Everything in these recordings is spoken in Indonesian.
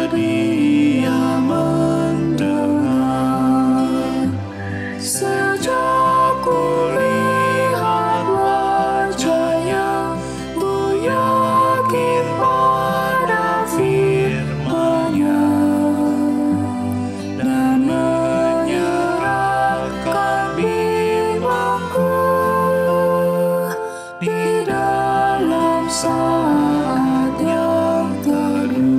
bersedia mendengar. Sejak kulihat wajahnya, ku yakin pada firman-Nya dan menyerahkan bimbangku di dalam saat yang teduh.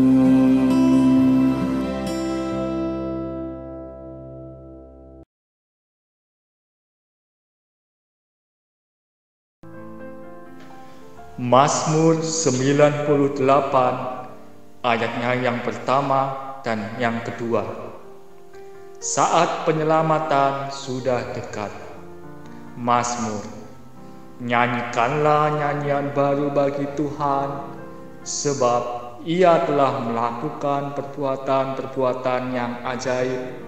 Mazmur 98 ayatnya yang pertama dan yang kedua. Saat penyelamatan sudah dekat. Mazmur. Nyanyikanlah nyanyian baru bagi Tuhan, sebab Ia telah melakukan perbuatan-perbuatan yang ajaib.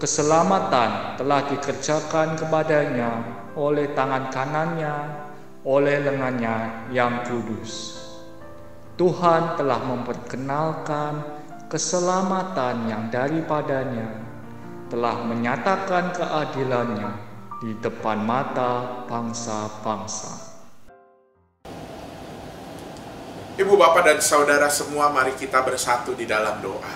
Keselamatan telah dikerjakan kepadanya oleh tangan kanannya, oleh lengannya yang kudus. Tuhan telah memperkenalkan keselamatan yang daripadanya, telah menyatakan keadilannya di depan mata bangsa-bangsa. Ibu, Bapak, dan Saudara semua, mari kita bersatu di dalam doa.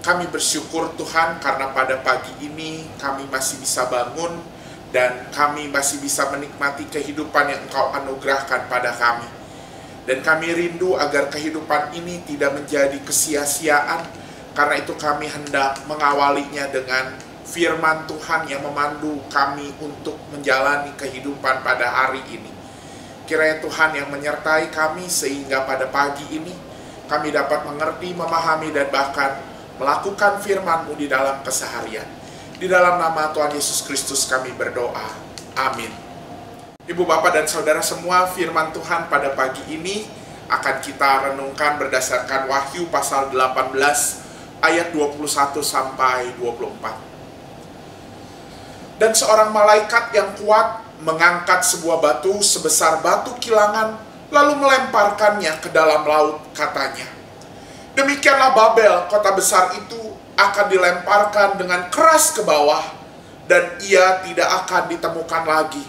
Kami bersyukur Tuhan karena pada pagi ini kami masih bisa bangun dan kami masih bisa menikmati kehidupan yang Engkau anugerahkan pada kami. Dan kami rindu agar kehidupan ini tidak menjadi kesia-siaan. Karena itu kami hendak mengawalinya dengan firman Tuhan yang memandu kami untuk menjalani kehidupan pada hari ini. Kiranya Tuhan yang menyertai kami sehingga pada pagi ini kami dapat mengerti, memahami, dan bahkan melakukan firman-Mu di dalam keseharian. Di dalam nama Tuhan Yesus Kristus kami berdoa. Amin. Ibu, Bapak, dan Saudara semua, firman Tuhan pada pagi ini akan kita renungkan berdasarkan Wahyu pasal 18 ayat 21 sampai 24. Dan seorang malaikat yang kuat mengangkat sebuah batu sebesar batu kilangan, lalu melemparkannya ke dalam laut, katanya, "Demikianlah Babel, kota besar itu, akan dilemparkan dengan keras ke bawah, dan ia tidak akan ditemukan lagi.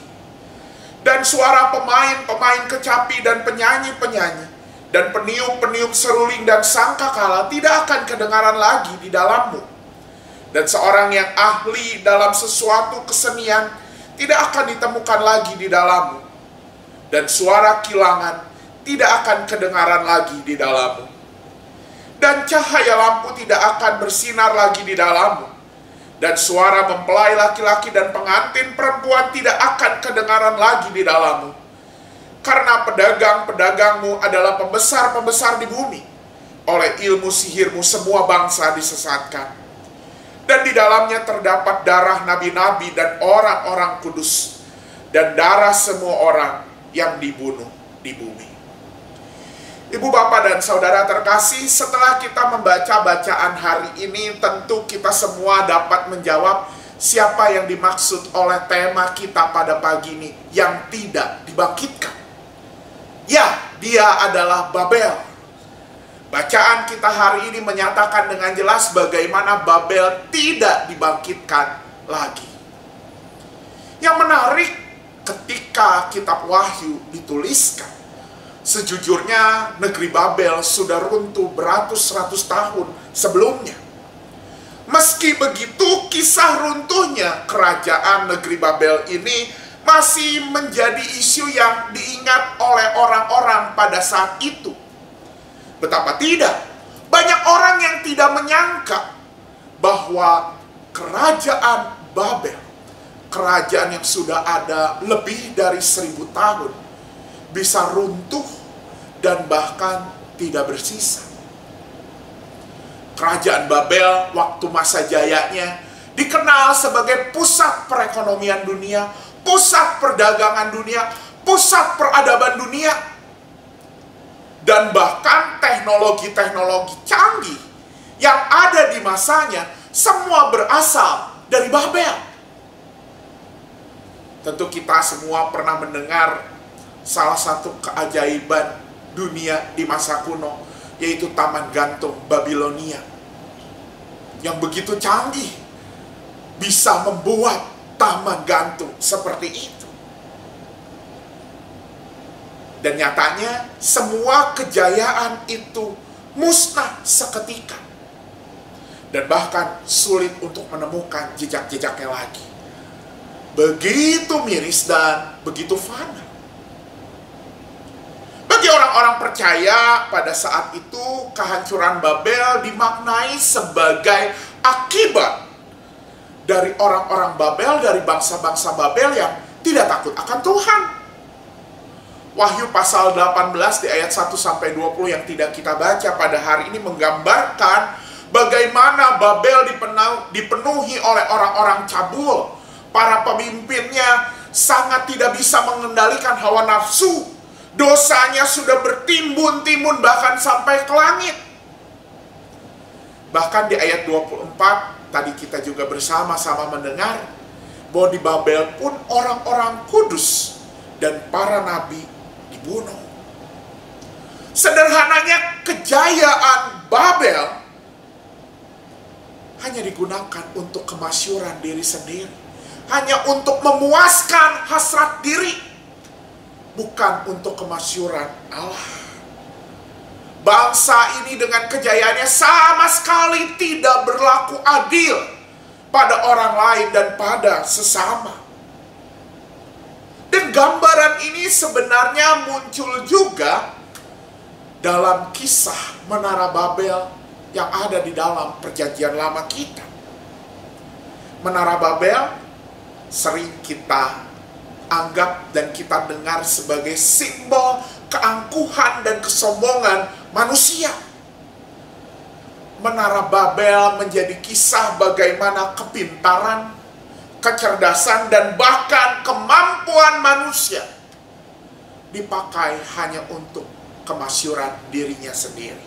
Dan suara pemain-pemain kecapi dan penyanyi-penyanyi, dan peniup-peniup seruling dan sangkakala tidak akan kedengaran lagi di dalammu. Dan seorang yang ahli dalam sesuatu kesenian tidak akan ditemukan lagi di dalammu. Dan suara kilangan tidak akan kedengaran lagi di dalammu. Dan cahaya lampu tidak akan bersinar lagi di dalammu. Dan suara mempelai laki-laki dan pengantin perempuan tidak akan kedengaran lagi di dalammu. Karena pedagang-pedagangmu adalah pembesar-pembesar di bumi. Oleh ilmu sihirmu semua bangsa disesatkan. Dan di dalamnya terdapat darah nabi-nabi dan orang-orang kudus. Dan darah semua orang yang dibunuh di bumi." Ibu, Bapak, dan Saudara terkasih, setelah kita membaca bacaan hari ini, tentu kita semua dapat menjawab siapa yang dimaksud oleh tema kita pada pagi ini yang tidak dibangkitkan. Ya, dia adalah Babel. Bacaan kita hari ini menyatakan dengan jelas bagaimana Babel tidak dibangkitkan lagi. Yang menarik, ketika kitab Wahyu dituliskan, sejujurnya negeri Babel sudah runtuh beratus-ratus tahun sebelumnya. Meski begitu, kisah runtuhnya kerajaan negeri Babel ini masih menjadi isu yang diingat oleh orang-orang pada saat itu. Betapa tidak, banyak orang yang tidak menyangka bahwa kerajaan Babel, kerajaan yang sudah ada lebih dari 1000 tahun, bisa runtuh dan bahkan tidak bersisa. Kerajaan Babel waktu masa jayanya dikenal sebagai pusat perekonomian dunia, pusat perdagangan dunia, pusat peradaban dunia, dan bahkan teknologi-teknologi canggih yang ada di masanya semua berasal dari Babel. Tentu kita semua pernah mendengar salah satu keajaiban dunia di masa kuno, yaitu taman gantung Babilonia, yang begitu canggih, bisa membuat taman gantung seperti itu. Dan nyatanya semua kejayaan itu musnah seketika. Dan bahkan sulit untuk menemukan jejak-jejaknya lagi. Begitu miris dan begitu fana. Bagi orang-orang percaya pada saat itu, kehancuran Babel dimaknai sebagai akibat dari orang-orang Babel, dari bangsa-bangsa Babel yang tidak takut akan Tuhan. Wahyu pasal 18 di ayat 1-20 yang tidak kita baca pada hari ini menggambarkan bagaimana Babel dipenuhi oleh orang-orang cabul. Para pemimpinnya sangat tidak bisa mengendalikan hawa nafsu. Dosanya sudah bertimbun-timbun bahkan sampai ke langit. Bahkan di ayat 24 tadi kita juga bersama-sama mendengar bahwa di Babel pun orang-orang kudus dan para nabi dibunuh. Sederhananya, kejayaan Babel hanya digunakan untuk kemasyuran diri sendiri, hanya untuk memuaskan hasrat diri, bukan untuk kemasyuran Allah. Bangsa ini dengan kejayaannya sama sekali tidak berlaku adil pada orang lain dan pada sesama. Dan gambaran ini sebenarnya muncul juga dalam kisah Menara Babel yang ada di dalam Perjanjian Lama kita. Menara Babel sering kita anggap dan kita dengar sebagai simbol keangkuhan dan kesombongan manusia. Menara Babel menjadi kisah bagaimana kepintaran, kecerdasan, dan bahkan kemampuan manusia dipakai hanya untuk kemasyuran dirinya sendiri.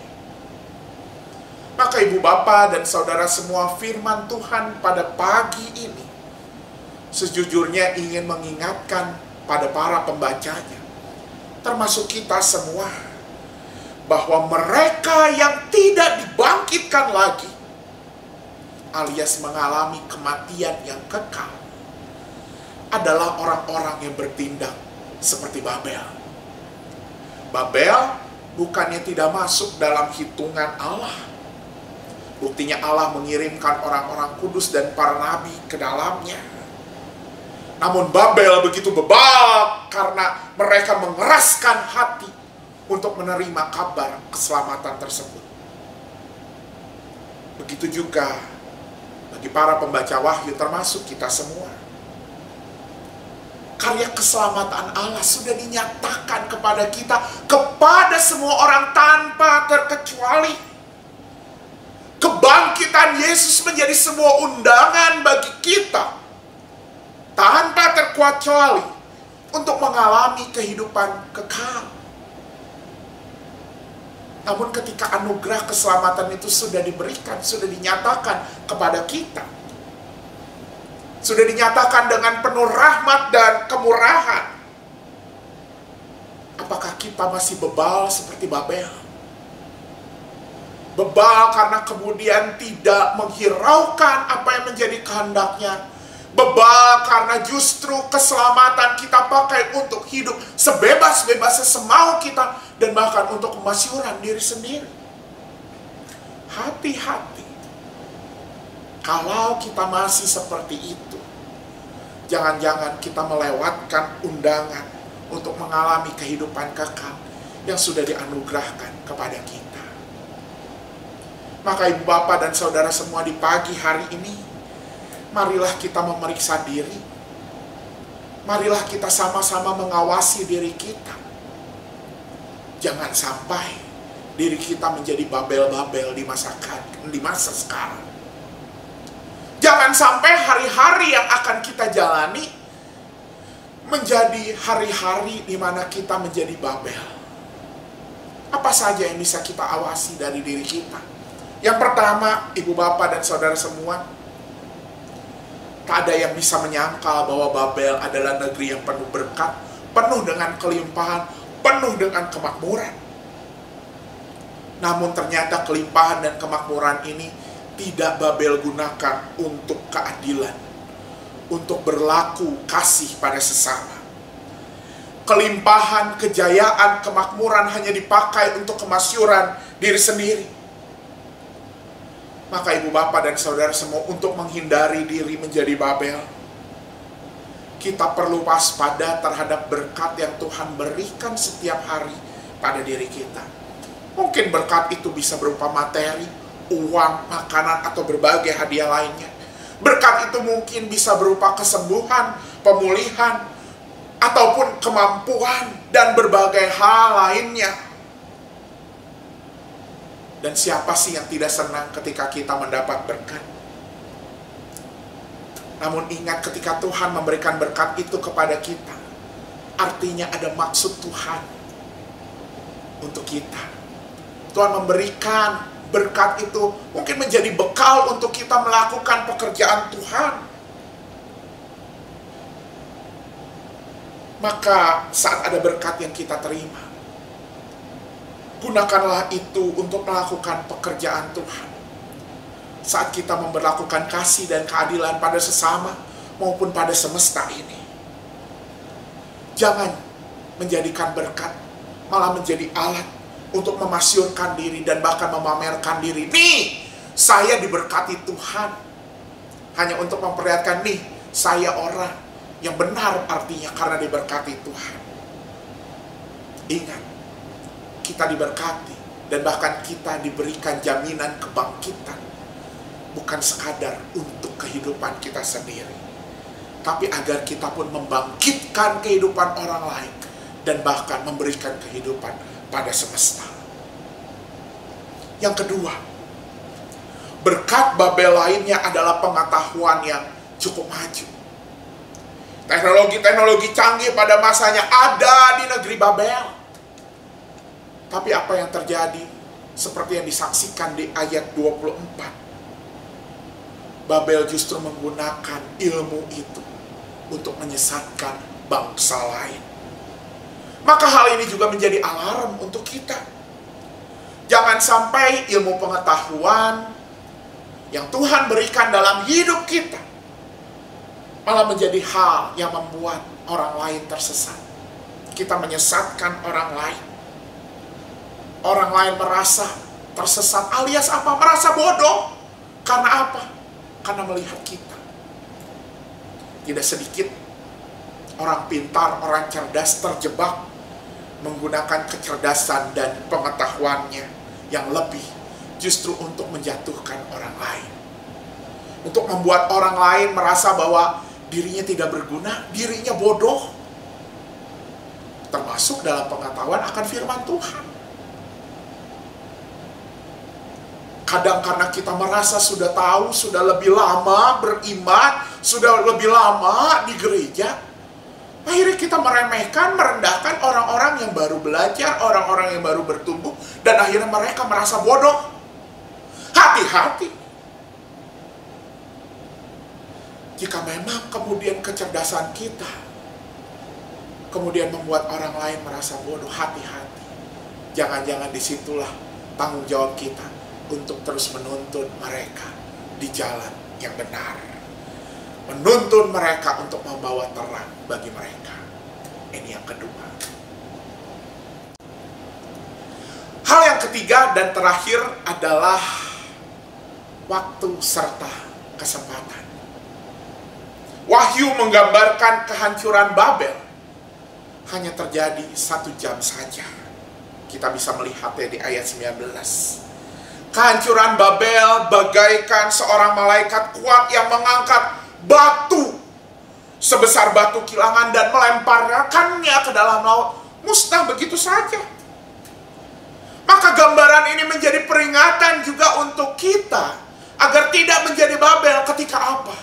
Maka ibu bapak dan saudara semua, firman Tuhan pada pagi ini sejujurnya ingin mengingatkan pada para pembacanya, termasuk kita semua, bahwa mereka yang tidak dibangkitkan lagi alias mengalami kematian yang kekal adalah orang-orang yang bertindak seperti Babel. Babel bukannya tidak masuk dalam hitungan Allah. Buktinya Allah mengirimkan orang-orang kudus dan para nabi ke dalamnya. Namun Babel begitu bebal karena mereka mengeraskan hati untuk menerima kabar keselamatan tersebut. Begitu juga bagi para pembaca Wahyu termasuk kita semua. Karya keselamatan Allah sudah dinyatakan kepada kita, kepada semua orang tanpa terkecuali. Kebangkitan Yesus menjadi sebuah undangan bagi kita tanpa terkecuali untuk mengalami kehidupan kekal. Namun ketika anugerah keselamatan itu sudah diberikan, sudah dinyatakan kepada kita, sudah dinyatakan dengan penuh rahmat dan kemurahan, apakah kita masih bebal seperti Babel? Bebal karena kemudian tidak menghiraukan apa yang menjadi kehendaknya. Bebal karena justru keselamatan kita pakai untuk hidup sebebas-bebasnya semau kita, dan bahkan untuk kemasyuran diri sendiri. Hati-hati. Kalau kita masih seperti itu, jangan-jangan kita melewatkan undangan untuk mengalami kehidupan kekal yang sudah dianugerahkan kepada kita. Maka ibu bapak dan saudara semua, di pagi hari ini, marilah kita memeriksa diri. Marilah kita sama-sama mengawasi diri kita. Jangan sampai diri kita menjadi Babel-Babel di masa sekarang. Jangan sampai hari-hari yang akan kita jalani menjadi hari-hari di mana kita menjadi Babel. Apa saja yang bisa kita awasi dari diri kita? Yang pertama, ibu bapak dan saudara semua, tak ada yang bisa menyangkal bahwa Babel adalah negeri yang penuh berkat, penuh dengan kelimpahan, penuh dengan kemakmuran. Namun ternyata kelimpahan dan kemakmuran ini tidak Babel gunakan untuk keadilan, untuk berlaku kasih pada sesama. Kelimpahan, kejayaan, kemakmuran hanya dipakai untuk kemasyuran diri sendiri. Maka ibu bapak dan saudara semua, untuk menghindari diri menjadi Babel, kita perlu waspada terhadap berkat yang Tuhan berikan setiap hari pada diri kita. Mungkin berkat itu bisa berupa materi, uang, makanan, atau berbagai hadiah lainnya. Berkat itu mungkin bisa berupa kesembuhan, pemulihan, ataupun kemampuan, dan berbagai hal lainnya. Dan siapa sih yang tidak senang ketika kita mendapat berkat? Namun ingat, ketika Tuhan memberikan berkat itu kepada kita, artinya ada maksud Tuhan untuk kita. Tuhan memberikan berkat itu mungkin menjadi bekal untuk kita melakukan pekerjaan Tuhan. Maka saat ada berkat yang kita terima, gunakanlah itu untuk melakukan pekerjaan Tuhan. Saat kita memberlakukan kasih dan keadilan pada sesama maupun pada semesta ini, jangan menjadikan berkat malah menjadi alat untuk memasyurkan diri dan bahkan memamerkan diri. Nih, saya diberkati Tuhan. Hanya untuk memperlihatkan, nih, saya orang yang benar artinya karena diberkati Tuhan. Ingat, kita diberkati dan bahkan kita diberikan jaminan kebangkitan. Bukan sekadar untuk kehidupan kita sendiri, tapi agar kita pun membangkitkan kehidupan orang lain dan bahkan memberikan kehidupan pada semesta. Yang kedua, berkat Babel lainnya adalah pengetahuan yang cukup maju. Teknologi-teknologi canggih pada masanya ada di negeri Babel. Tapi apa yang terjadi? Seperti yang disaksikan di ayat 24. Babel justru menggunakan ilmu itu untuk menyesatkan bangsa lain. Maka hal ini juga menjadi alarm untuk kita. Jangan sampai ilmu pengetahuan yang Tuhan berikan dalam hidup kita malah menjadi hal yang membuat orang lain tersesat. Kita menyesatkan orang lain. Orang lain merasa tersesat alias apa? Merasa bodoh. Karena apa? Karena melihat kita. Tidak sedikit orang pintar, orang cerdas terjebak menggunakan kecerdasan dan pengetahuannya yang lebih justru untuk menjatuhkan orang lain. Untuk membuat orang lain merasa bahwa dirinya tidak berguna, dirinya bodoh. Termasuk dalam pengetahuan akan firman Tuhan. Kadang karena kita merasa sudah tahu, sudah lebih lama beriman, sudah lebih lama di gereja, akhirnya kita meremehkan, merendahkan orang-orang yang baru belajar, orang-orang yang baru bertumbuh, dan akhirnya mereka merasa bodoh. Hati-hati. Jika memang kemudian kecerdasan kita kemudian membuat orang lain merasa bodoh, hati-hati. Jangan-jangan disitulah tanggung jawab kita untuk terus menuntun mereka di jalan yang benar. Menuntun mereka untuk membawa terang bagi mereka. Ini yang kedua. Hal yang ketiga dan terakhir adalah waktu serta kesempatan. Wahyu menggambarkan kehancuran Babel hanya terjadi 1 jam saja. Kita bisa melihatnya di ayat 19. Kehancuran Babel bagaikan seorang malaikat kuat yang mengangkat batu sebesar batu kilangan dan melemparkannya ke dalam laut. Musnah begitu saja. Maka gambaran ini menjadi peringatan juga untuk kita agar tidak menjadi Babel ketika apa?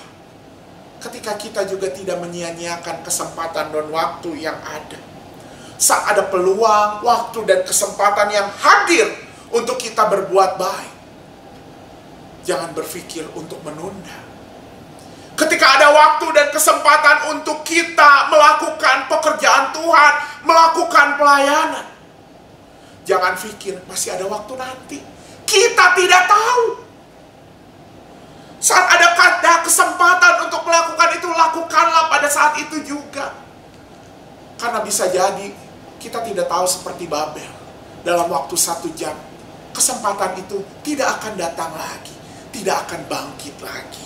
Ketika kita juga tidak menyia-nyiakan kesempatan dan waktu yang ada. Saat ada peluang, waktu dan kesempatan yang hadir untuk kita berbuat baik, jangan berpikir untuk menunda. Ketika ada waktu dan kesempatan untuk kita melakukan pekerjaan Tuhan, melakukan pelayanan, Jangan pikir masih ada waktu nanti. Kita tidak tahu. Saat ada kesempatan untuk melakukan itu, lakukanlah pada saat itu juga. Karena bisa jadi kita tidak tahu seperti Babel. Dalam waktu 1 jam, kesempatan itu tidak akan datang lagi. Tidak akan bangkit lagi.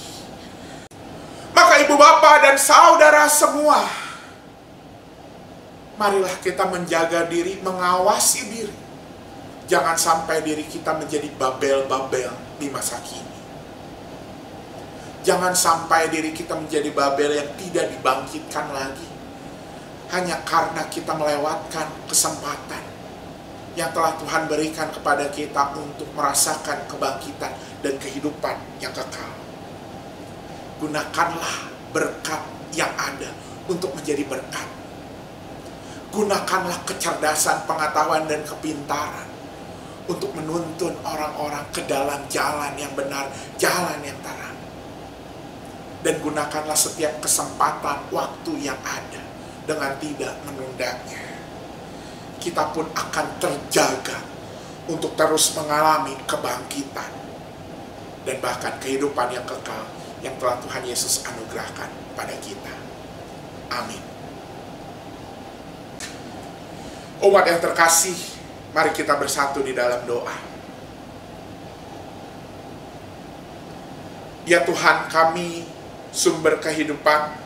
Maka ibu bapak dan saudara semua, marilah kita menjaga diri, mengawasi diri. Jangan sampai diri kita menjadi Babel-Babel di masa kini. Jangan sampai diri kita menjadi Babel yang tidak dibangkitkan lagi. Hanya karena kita melewatkan kesempatan yang telah Tuhan berikan kepada kita untuk merasakan kebangkitan dan kehidupan yang kekal. Gunakanlah berkat yang ada untuk menjadi berkat. Gunakanlah kecerdasan, pengetahuan, dan kepintaran untuk menuntun orang-orang ke dalam jalan yang benar, jalan yang terang. Dan gunakanlah setiap kesempatan waktu yang ada dengan tidak menundanya. Kita pun akan terjaga untuk terus mengalami kebangkitan dan bahkan kehidupan yang kekal yang telah Tuhan Yesus anugerahkan pada kita. Amin. Umat yang terkasih, mari kita bersatu di dalam doa. Ya Tuhan kami, sumber kehidupan,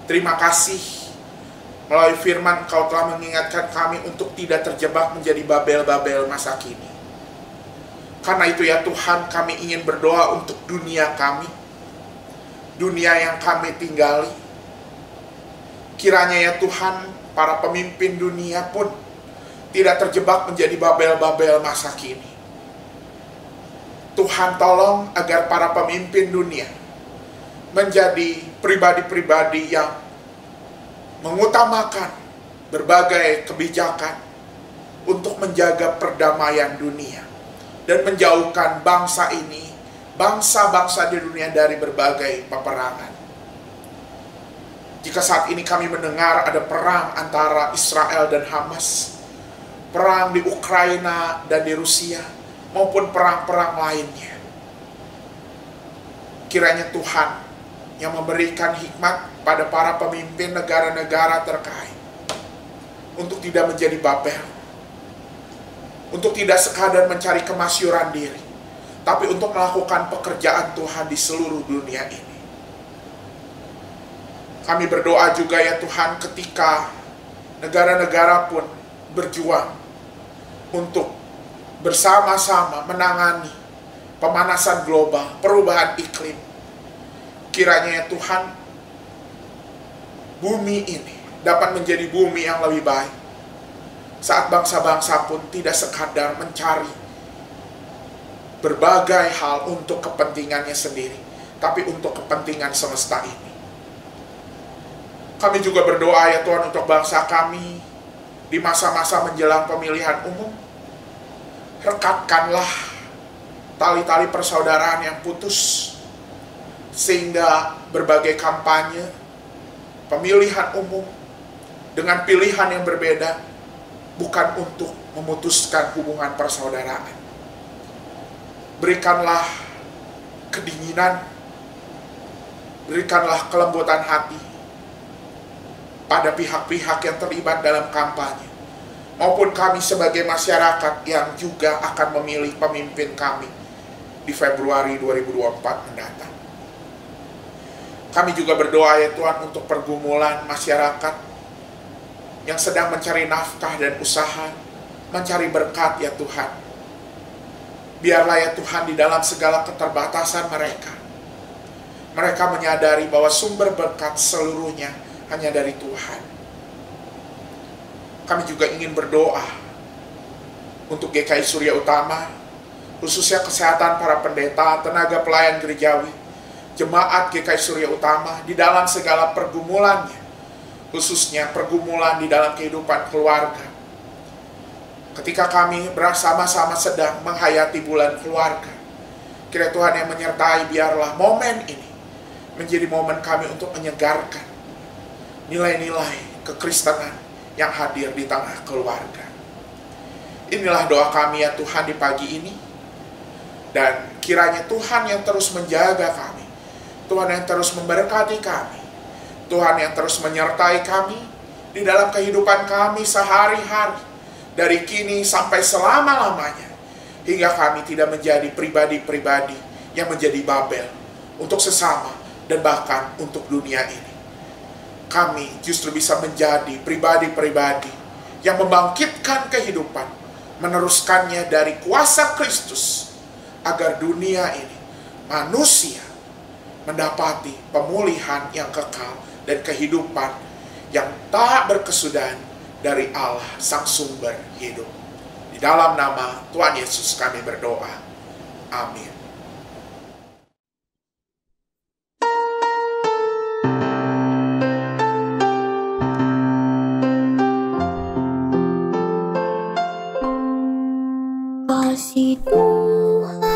terima kasih melalui firman Kau telah mengingatkan kami untuk tidak terjebak menjadi Babel-Babel masa kini. Karena itu ya Tuhan, kami ingin berdoa untuk dunia kami, dunia yang kami tinggali. Kiranya ya Tuhan, para pemimpin dunia pun tidak terjebak menjadi Babel-Babel masa kini. Tuhan tolong agar para pemimpin dunia menjadi pribadi-pribadi yang mengutamakan berbagai kebijakan untuk menjaga perdamaian dunia dan menjauhkan bangsa ini, bangsa-bangsa di dunia dari berbagai peperangan. Jika saat ini kami mendengar ada perang antara Israel dan Hamas, perang di Ukraina dan di Rusia, maupun perang-perang lainnya, kiranya Tuhan yang memberikan hikmat pada para pemimpin negara-negara terkait untuk tidak menjadi Babel, untuk tidak sekadar mencari kemasyuran diri, tapi untuk melakukan pekerjaan Tuhan di seluruh dunia ini. Kami berdoa juga ya Tuhan, ketika negara-negara pun berjuang untuk bersama-sama menangani pemanasan global, perubahan iklim, kiranya ya Tuhan, bumi ini dapat menjadi bumi yang lebih baik. Saat bangsa-bangsa pun tidak sekadar mencari berbagai hal untuk kepentingannya sendiri, tapi untuk kepentingan semesta ini. Kami juga berdoa ya Tuhan untuk bangsa kami di masa-masa menjelang pemilihan umum. Rekatkanlah tali-tali persaudaraan yang putus, sehingga berbagai kampanye, pemilihan umum dengan pilihan yang berbeda bukan untuk memutuskan hubungan persaudaraan. Berikanlah kedinginan, berikanlah kelembutan hati pada pihak-pihak yang terlibat dalam kampanye, maupun kami sebagai masyarakat yang juga akan memilih pemimpin kami di Februari 2024 mendatang. Kami juga berdoa ya Tuhan untuk pergumulan masyarakat yang sedang mencari nafkah dan usaha, mencari berkat ya Tuhan. Biarlah ya Tuhan di dalam segala keterbatasan mereka, mereka menyadari bahwa sumber berkat seluruhnya hanya dari Tuhan. Kami juga ingin berdoa untuk GKI Surya Utama, khususnya kesehatan para pendeta, tenaga pelayan gerejawi, jemaat GKI Surya Utama di dalam segala pergumulannya, khususnya pergumulan di dalam kehidupan keluarga. Ketika kami bersama-sama sedang menghayati bulan keluarga, kiranya Tuhan yang menyertai, biarlah momen ini menjadi momen kami untuk menyegarkan nilai-nilai kekristenan yang hadir di tengah keluarga. Inilah doa kami ya Tuhan di pagi ini. Dan kiranya Tuhan yang terus menjaga kami, Tuhan yang terus memberkati kami, Tuhan yang terus menyertai kami di dalam kehidupan kami sehari-hari, dari kini sampai selama-lamanya, hingga kami tidak menjadi pribadi-pribadi yang menjadi Babel untuk sesama dan bahkan untuk dunia ini. Kami justru bisa menjadi pribadi-pribadi yang membangkitkan kehidupan, meneruskannya dari kuasa Kristus, agar dunia ini, manusia, mendapati pemulihan yang kekal dan kehidupan yang tak berkesudahan dari Allah Sang Sumber Hidup. Di dalam nama Tuhan Yesus kami berdoa. Amin. Kasih Tuhan